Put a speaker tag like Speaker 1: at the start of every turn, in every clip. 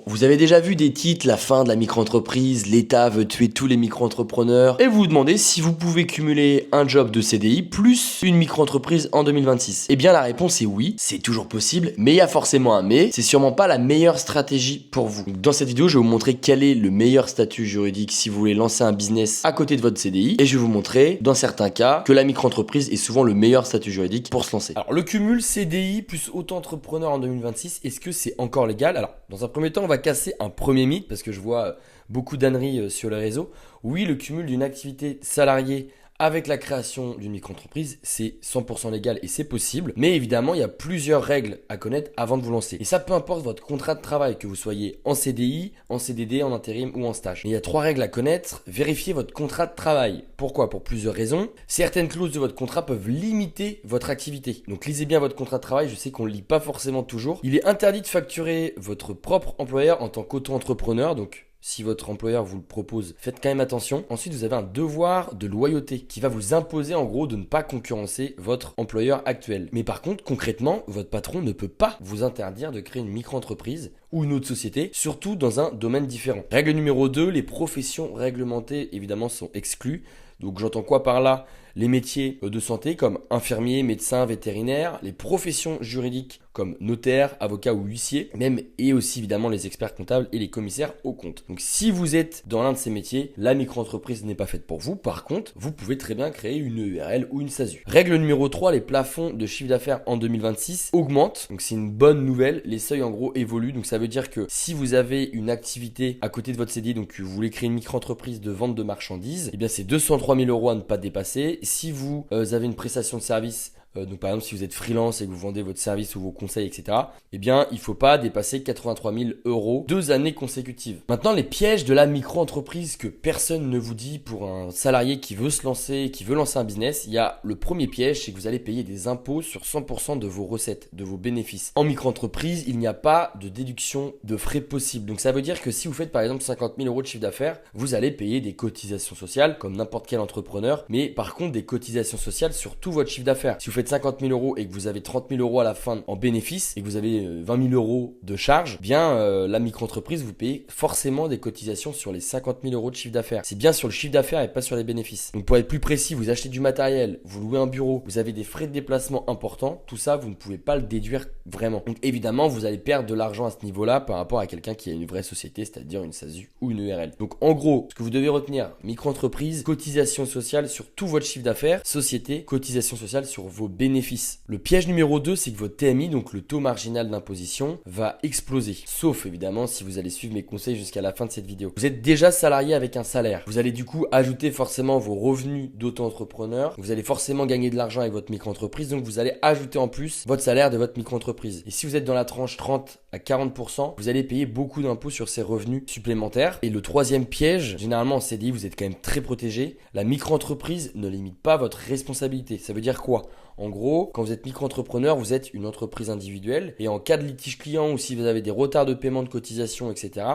Speaker 1: Vous avez déjà vu des titres, la fin de la micro-entreprise, l'État veut tuer tous les micro-entrepreneurs, et vous vous demandez si vous pouvez cumuler un job de CDI plus une micro-entreprise en 2026. Eh bien la réponse est oui, c'est toujours possible, mais il y a forcément un mais, c'est sûrement pas la meilleure stratégie pour vous. Donc, dans cette vidéo, je vais vous montrer quel est le meilleur statut juridique si vous voulez lancer un business à côté de votre CDI, et je vais vous montrer, dans certains cas, que la micro-entreprise est souvent le meilleur statut juridique pour se lancer. Alors le cumul CDI plus auto-entrepreneur en 2026, est-ce que c'est encore légal? Alors dans un premier temps, on va casser un premier mythe parce que je vois beaucoup d'âneries sur les réseaux. Oui, le cumul d'une activité salariée avec la création d'une micro-entreprise, c'est 100% légal et c'est possible. Mais évidemment, il y a plusieurs règles à connaître avant de vous lancer. Et ça, peu importe votre contrat de travail, que vous soyez en CDI, en CDD, en intérim ou en stage. Mais il y a 3 règles à connaître. Vérifiez votre contrat de travail. Pourquoi? Pour plusieurs raisons. Certaines clauses de votre contrat peuvent limiter votre activité. Donc lisez bien votre contrat de travail. Je sais qu'on ne le lit pas forcément toujours. Il est interdit de facturer votre propre employeur en tant qu'auto-entrepreneur. Donc si votre employeur vous le propose, faites quand même attention. Ensuite, vous avez un devoir de loyauté qui va vous imposer en gros de ne pas concurrencer votre employeur actuel. Mais par contre, concrètement, votre patron ne peut pas vous interdire de créer une micro-entreprise ou une autre société, surtout dans un domaine différent. Règle numéro 2, les professions réglementées évidemment sont exclues. Donc j'entends quoi par là? Les métiers de santé comme infirmier, médecin, vétérinaire, les professions juridiques comme notaire, avocat ou huissier, même et aussi évidemment les experts comptables et les commissaires aux comptes. Donc si vous êtes dans l'un de ces métiers, la micro-entreprise n'est pas faite pour vous. Par contre, vous pouvez très bien créer une URL ou une SASU. Règle numéro 3, les plafonds de chiffre d'affaires en 2026 augmentent. Donc c'est une bonne nouvelle. Les seuils en gros évoluent. Donc ça veut dire que si vous avez une activité à côté de votre CDI, donc vous voulez créer une micro-entreprise de vente de marchandises, eh bien c'est 203 000 € à ne pas dépasser. Si vous avez une prestation de service, donc par exemple si vous êtes freelance et que vous vendez votre service ou vos conseils, etc., eh bien il ne faut pas dépasser 83 000 € 2 années consécutives. Maintenant, les pièges de la micro-entreprise que personne ne vous dit pour un salarié qui veut se lancer, qui veut lancer un business, il y a le premier piège, c'est que vous allez payer des impôts sur 100% de vos recettes, de vos bénéfices. En micro-entreprise, il n'y a pas de déduction de frais possible. Donc ça veut dire que si vous faites par exemple 50 000 € de chiffre d'affaires, vous allez payer des cotisations sociales comme n'importe quel entrepreneur, mais par contre des cotisations sociales sur tout votre chiffre d'affaires. Si vous faites 50 000 € et que vous avez 30 000 € à la fin en bénéfice et que vous avez 20 000 € de charges, bien la micro-entreprise, vous payez forcément des cotisations sur les 50 000 € de chiffre d'affaires. C'est bien sur le chiffre d'affaires et pas sur les bénéfices. Donc pour être plus précis, vous achetez du matériel, vous louez un bureau, vous avez des frais de déplacement importants, tout ça, vous ne pouvez pas le déduire vraiment. Donc évidemment, vous allez perdre de l'argent à ce niveau-là par rapport à quelqu'un qui a une vraie société, c'est-à-dire une SASU ou une URL. Donc en gros, ce que vous devez retenir, micro-entreprise, cotisation sociale sur tout votre chiffre d'affaires, société, cotisation sociale sur vos bénéfices. Le piège numéro 2, c'est que votre TMI, donc le taux marginal d'imposition, va exploser. Sauf évidemment si vous allez suivre mes conseils jusqu'à la fin de cette vidéo. Vous êtes déjà salarié avec un salaire. Vous allez du coup ajouter forcément vos revenus d'auto-entrepreneur. Vous allez forcément gagner de l'argent avec votre micro-entreprise. Donc vous allez ajouter en plus votre salaire de votre micro-entreprise. Et si vous êtes dans la tranche 30 à 40%, vous allez payer beaucoup d'impôts sur ces revenus supplémentaires. Et le troisième piège, généralement en CDI, vous êtes quand même très protégé. La micro-entreprise ne limite pas votre responsabilité. Ça veut dire quoi? En gros, quand vous êtes micro-entrepreneur, vous êtes une entreprise individuelle et en cas de litige client ou si vous avez des retards de paiement de cotisation, etc.,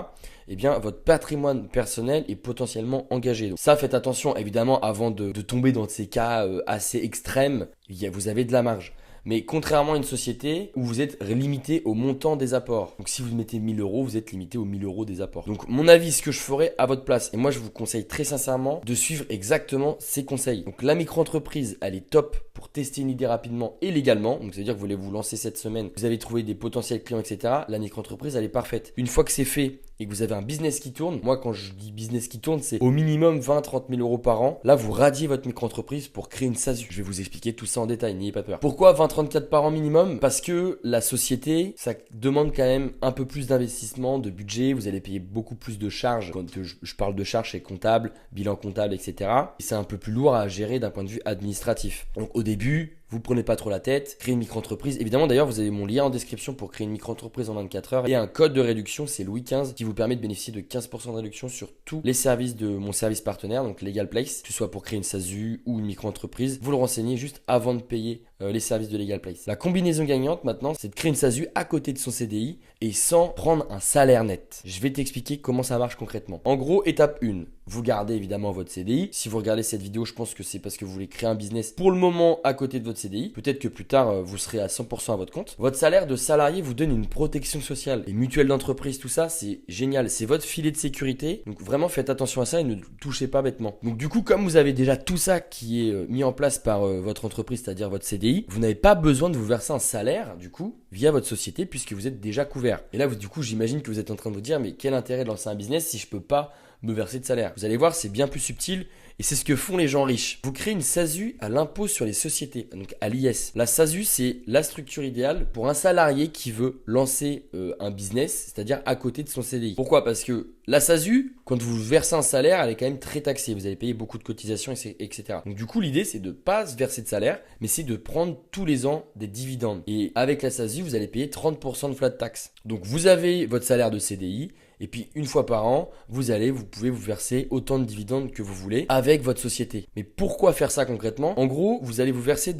Speaker 1: eh bien, votre patrimoine personnel est potentiellement engagé. Donc ça, faites attention, évidemment, avant de tomber dans ces cas assez extrêmes, vous avez de la marge. Mais contrairement à une société où vous êtes limité au montant des apports. Donc si vous mettez 1 000 €, vous êtes limité aux 1 000 € des apports. Donc mon avis, ce que je ferais à votre place, et moi je vous conseille très sincèrement de suivre exactement ces conseils. Donc la micro-entreprise, elle est top pour tester une idée rapidement et légalement. Donc ça veut dire que vous voulez vous lancer cette semaine, vous avez trouvé des potentiels clients, etc. La micro-entreprise, elle est parfaite. Une fois que c'est fait et que vous avez un business qui tourne, moi quand je dis business qui tourne, c'est au minimum 20-30 000 € par an. Là, vous radiez votre micro-entreprise pour créer une SASU. Je vais vous expliquer tout ça en détail, n'ayez pas peur. Pourquoi 20-34 par an minimum? Parce que la société, ça demande quand même un peu plus d'investissement, de budget. Vous allez payer beaucoup plus de charges. Quand je parle de charges, c'est comptable, bilan comptable, etc. Et c'est un peu plus lourd à gérer d'un point de vue administratif. Donc au début, vous prenez pas trop la tête, créez une micro-entreprise. Évidemment, d'ailleurs, vous avez mon lien en description pour créer une micro-entreprise en 24 heures. Et un code de réduction, c'est Louis 15, qui vous permet de bénéficier de 15% de réduction sur tous les services de mon service partenaire, donc Legal Place, que ce soit pour créer une SASU ou une micro-entreprise. Vous le renseignez juste avant de payer les services de Legal Place. La combinaison gagnante maintenant, c'est de créer une SASU à côté de son CDI et sans prendre un salaire net. Je vais t'expliquer comment ça marche concrètement. En gros, étape 1, vous gardez évidemment votre CDI. Si vous regardez cette vidéo, je pense que c'est parce que vous voulez créer un business pour le moment à côté de votre CDI. Peut-être que plus tard, vous serez à 100% à votre compte. Votre salaire de salarié vous donne une protection sociale. Les mutuelles d'entreprise, tout ça, c'est génial. C'est votre filet de sécurité. Donc vraiment, faites attention à ça et ne touchez pas bêtement. Donc du coup, comme vous avez déjà tout ça qui est mis en place par votre entreprise, c'est-à-dire votre CDI, vous n'avez pas besoin de vous verser un salaire, du coup, via votre société, puisque vous êtes déjà couvert. Et là, du coup, j'imagine que vous êtes en train de vous dire, mais quel intérêt de lancer un business si je peux pas me verser de salaire? Vous allez voir, c'est bien plus subtil et c'est ce que font les gens riches. Vous créez une SASU à l'impôt sur les sociétés, donc à l'IS. La SASU, c'est la structure idéale pour un salarié qui veut lancer un business, c'est-à-dire à côté de son CDI. Pourquoi? Parce que la SASU, quand vous versez un salaire, elle est quand même très taxée. Vous allez payer beaucoup de cotisations, etc. Donc du coup, l'idée, c'est de ne pas se verser de salaire, mais c'est de prendre tous les ans des dividendes. Et avec la SASU, vous allez payer 30% de flat tax. Donc vous avez votre salaire de CDI, et puis une fois par an, vous pouvez vous verser autant de dividendes que vous voulez avec votre société. Mais pourquoi faire ça concrètement? En gros, vous allez vous verser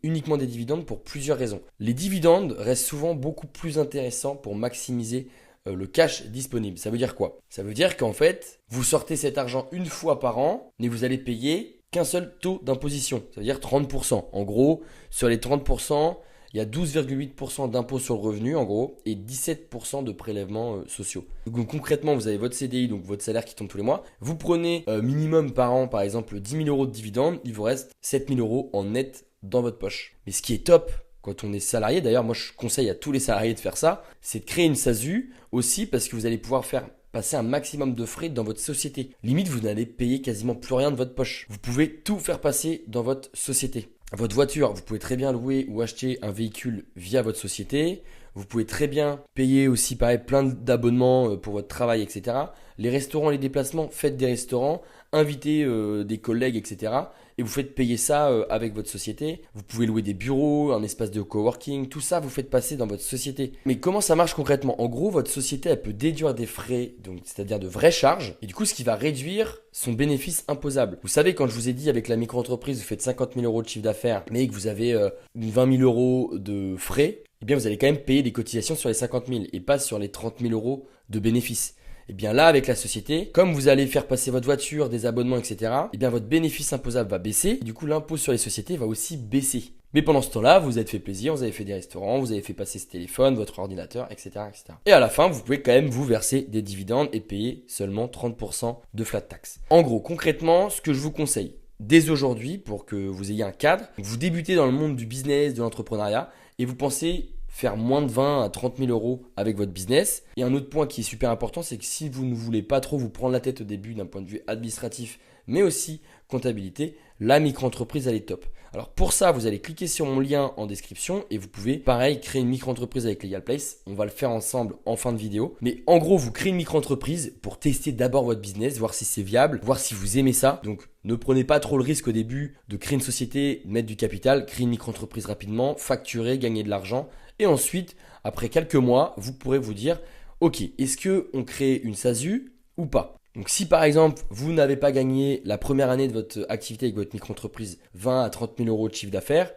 Speaker 1: uniquement des dividendes pour plusieurs raisons. Les dividendes restent souvent beaucoup plus intéressants pour maximiser le cash disponible. Ça veut dire quoi? Ça veut dire qu'en fait, vous sortez cet argent une fois par an, mais vous allez payer qu'un seul taux d'imposition. Ça veut dire 30%. En gros, sur les 30%, il y a 12,8% d'impôt sur le revenu en gros et 17% de prélèvements sociaux. Donc concrètement, vous avez votre CDI, donc votre salaire qui tombe tous les mois. Vous prenez minimum par an, par exemple 10 000 euros de dividendes, il vous reste 7 000 euros en net dans votre poche. Mais ce qui est top quand on est salarié, d'ailleurs moi je conseille à tous les salariés de faire ça, c'est de créer une SASU aussi parce que vous allez pouvoir faire passer un maximum de frais dans votre société. Limite, vous n'allez payer quasiment plus rien de votre poche. Vous pouvez tout faire passer dans votre société. Votre voiture, vous pouvez très bien louer ou acheter un véhicule via votre société. Vous pouvez très bien payer aussi pareil plein d'abonnements pour votre travail, etc. Les restaurants, les déplacements, faites des restaurants, invitez des collègues, etc. Et vous faites payer ça avec votre société. Vous pouvez louer des bureaux, un espace de coworking, tout ça vous faites passer dans votre société. Mais comment ça marche concrètement? En gros, votre société elle peut déduire des frais, donc c'est-à-dire de vraies charges, et du coup ce qui va réduire son bénéfice imposable. Vous savez, quand je vous ai dit avec la micro-entreprise, vous faites 50 000 euros de chiffre d'affaires, mais que vous avez 20 000 euros de frais, eh bien vous allez quand même payer des cotisations sur les 50 000 et pas sur les 30 000 euros de bénéfice. Et bien là, avec la société, comme vous allez faire passer votre voiture, des abonnements, etc., et bien votre bénéfice imposable va baisser. Et du coup, l'impôt sur les sociétés va aussi baisser. Mais pendant ce temps-là, vous vous êtes fait plaisir, vous avez fait des restaurants, vous avez fait passer ce téléphone, votre ordinateur, etc., etc. Et à la fin, vous pouvez quand même vous verser des dividendes et payer seulement 30% de flat tax. En gros, concrètement, ce que je vous conseille dès aujourd'hui pour que vous ayez un cadre, vous débutez dans le monde du business, de l'entrepreneuriat, et vous pensez faire moins de 20 à 30 000 euros avec votre business. Et un autre point qui est super important, c'est que si vous ne voulez pas trop vous prendre la tête au début d'un point de vue administratif, mais aussi comptabilité, la micro-entreprise elle est top. Alors pour ça, vous allez cliquer sur mon lien en description et vous pouvez pareil créer une micro-entreprise avec Legal Place. On va le faire ensemble en fin de vidéo. Mais en gros, vous créez une micro-entreprise pour tester d'abord votre business, voir si c'est viable, voir si vous aimez ça. Donc ne prenez pas trop le risque au début de créer une société, de mettre du capital, créer une micro-entreprise rapidement, facturer, gagner de l'argent. Et ensuite, après quelques mois, vous pourrez vous dire, ok, est-ce qu'on crée une SASU ou pas? Donc si par exemple, vous n'avez pas gagné la première année de votre activité avec votre micro-entreprise 20 à 30 000 euros de chiffre d'affaires,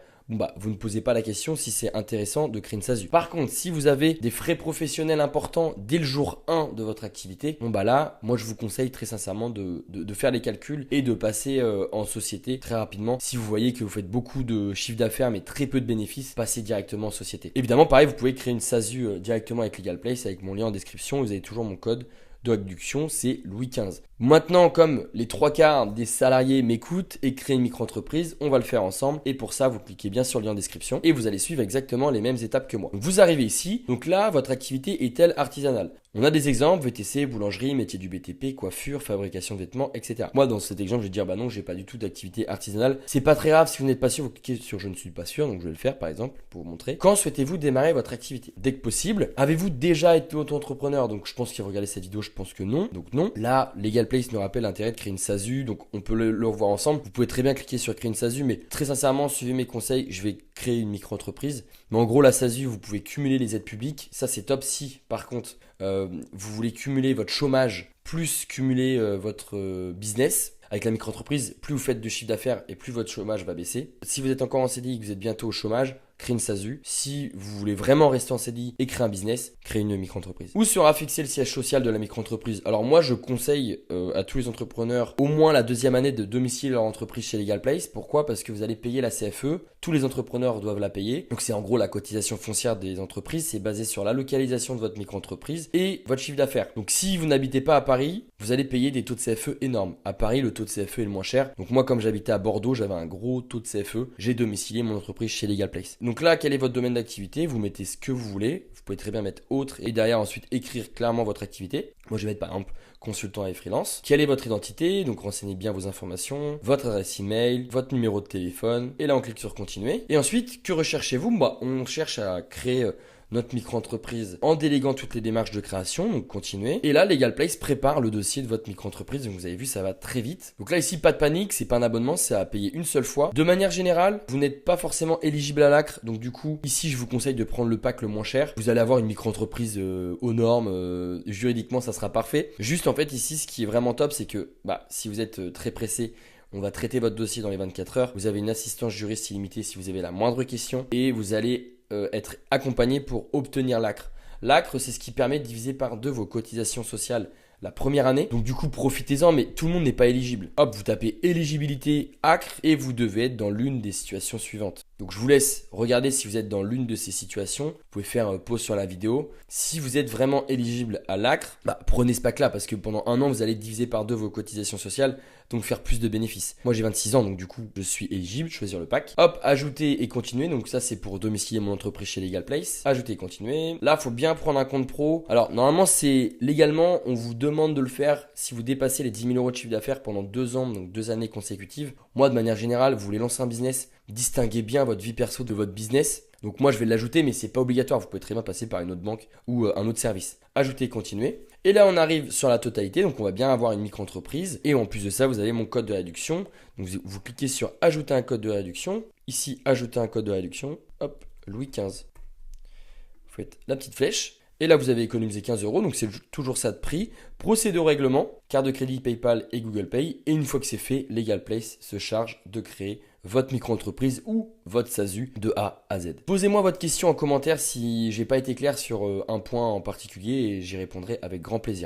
Speaker 1: vous ne posez pas la question si c'est intéressant de créer une SASU. Par contre, si vous avez des frais professionnels importants dès le jour 1 de votre activité, là, moi je vous conseille très sincèrement de faire les calculs et de passer en société très rapidement. Si vous voyez que vous faites beaucoup de chiffre d'affaires mais très peu de bénéfices, passez directement en société. Évidemment, pareil, vous pouvez créer une SASU directement avec Legal Place, avec mon lien en description. Vous avez toujours mon code de réduction, c'est Louis XV. Maintenant, comme les 3/4 des salariés m'écoutent et créent une micro-entreprise, on va le faire ensemble. Et pour ça, vous cliquez bien sur le lien en description et vous allez suivre exactement les mêmes étapes que moi. Donc, vous arrivez ici. Donc là, votre activité est-elle artisanale? On a des exemples, VTC, boulangerie, métier du BTP, coiffure, fabrication de vêtements, etc. Moi, dans cet exemple, je vais dire, non, j'ai pas du tout d'activité artisanale. C'est pas très grave, si vous n'êtes pas sûr, vous cliquez sur je ne suis pas sûr, donc je vais le faire par exemple pour vous montrer. Quand souhaitez-vous démarrer votre activité? Dès que possible. Avez-vous déjà été auto-entrepreneur? Donc je pense qu'il regardait cette vidéo, je pense que non. Donc non. Là, Legal Place nous rappelle l'intérêt de créer une SASU, donc on peut le revoir ensemble. Vous pouvez très bien cliquer sur créer une SASU, mais très sincèrement, suivez mes conseils, je vais créer une micro-entreprise. Mais en gros, la SASU, vous pouvez cumuler les aides publiques. Ça, c'est top si, par contre, vous voulez cumuler votre chômage plus cumuler votre business. Avec la micro-entreprise, plus vous faites de chiffre d'affaires et plus votre chômage va baisser. Si vous êtes encore en CDI et que vous êtes bientôt au chômage, créez une SASU. Si vous voulez vraiment rester en CDI et créer un business, créez une micro-entreprise. Où sera fixé le siège social de la micro-entreprise? Alors moi, je conseille à tous les entrepreneurs au moins la deuxième année de domicilier leur entreprise chez Legal Place. Pourquoi? Parce que vous allez payer la CFE. Tous les entrepreneurs doivent la payer. Donc c'est en gros la cotisation foncière des entreprises. C'est basé sur la localisation de votre micro-entreprise et votre chiffre d'affaires. Donc si vous n'habitez pas à Paris, vous allez payer des taux de CFE énormes. À Paris, le taux de CFE est le moins cher. Donc moi, comme j'habitais à Bordeaux, j'avais un gros taux de CFE. J'ai domicilié mon entreprise chez Legal Place. Donc là, quel est votre domaine d'activité? Vous mettez ce que vous voulez. Vous pouvez très bien mettre autre et derrière ensuite écrire clairement votre activité. Moi, je vais mettre par exemple consultant et freelance. Quelle est votre identité? Donc renseignez bien vos informations, votre adresse email, votre numéro de téléphone. Et là, on clique sur continuer. Et ensuite, que recherchez-vous? On cherche à créer notre micro-entreprise en déléguant toutes les démarches de création, donc continuez. Et là, Legal Place prépare le dossier de votre micro-entreprise, donc vous avez vu, ça va très vite. Donc là, ici, pas de panique, c'est pas un abonnement, c'est à payer une seule fois. De manière générale, vous n'êtes pas forcément éligible à l'ACRE, donc du coup, ici, je vous conseille de prendre le pack le moins cher. Vous allez avoir une micro-entreprise aux normes, juridiquement, ça sera parfait. Juste, en fait, ici, ce qui est vraiment top, c'est que si vous êtes très pressé, on va traiter votre dossier dans les 24 heures. Vous avez une assistance juriste illimitée si vous avez la moindre question et vous allez être accompagné pour obtenir l'ACRE. L'ACRE, c'est ce qui permet de diviser par 2 vos cotisations sociales la première année. Donc du coup, profitez-en, mais tout le monde n'est pas éligible. Hop, vous tapez éligibilité ACRE et vous devez être dans l'une des situations suivantes. Donc je vous laisse regarder si vous êtes dans l'une de ces situations. Vous pouvez faire pause sur la vidéo. Si vous êtes vraiment éligible à l'ACRE, prenez ce pack-là parce que pendant un an, vous allez diviser par 2 vos cotisations sociales, donc faire plus de bénéfices. Moi, j'ai 26 ans, donc du coup, je suis éligible, choisir le pack. Hop, ajouter et continuer. Donc ça, c'est pour domicilier mon entreprise chez Legal Place. Ajouter et continuer. Là, il faut bien prendre un compte pro. Alors, normalement, c'est légalement, on vous demande de le faire si vous dépassez les 10 000 euros de chiffre d'affaires pendant 2 ans, donc 2 années consécutives. Moi, de manière générale, vous voulez lancer un business, distinguez bien votre vie perso de votre business. Donc moi, je vais l'ajouter, mais c'est pas obligatoire. Vous pouvez très bien passer par une autre banque ou un autre service. Ajouter et continuer. Et là, on arrive sur la totalité. Donc, on va bien avoir une micro-entreprise. Et en plus de ça, vous avez mon code de réduction. Donc, vous cliquez sur ajouter un code de réduction. Ici, ajouter un code de réduction. Hop, Louis XV. Vous faites la petite flèche. Et là, vous avez économisé 15 euros. Donc, c'est toujours ça de prix. Procédez au règlement. Carte de crédit, PayPal et Google Pay. Et une fois que c'est fait, Legal Place se charge de créer votre micro-entreprise ou votre SASU de A à Z. Posez-moi votre question en commentaire si j'ai pas été clair sur un point en particulier et j'y répondrai avec grand plaisir.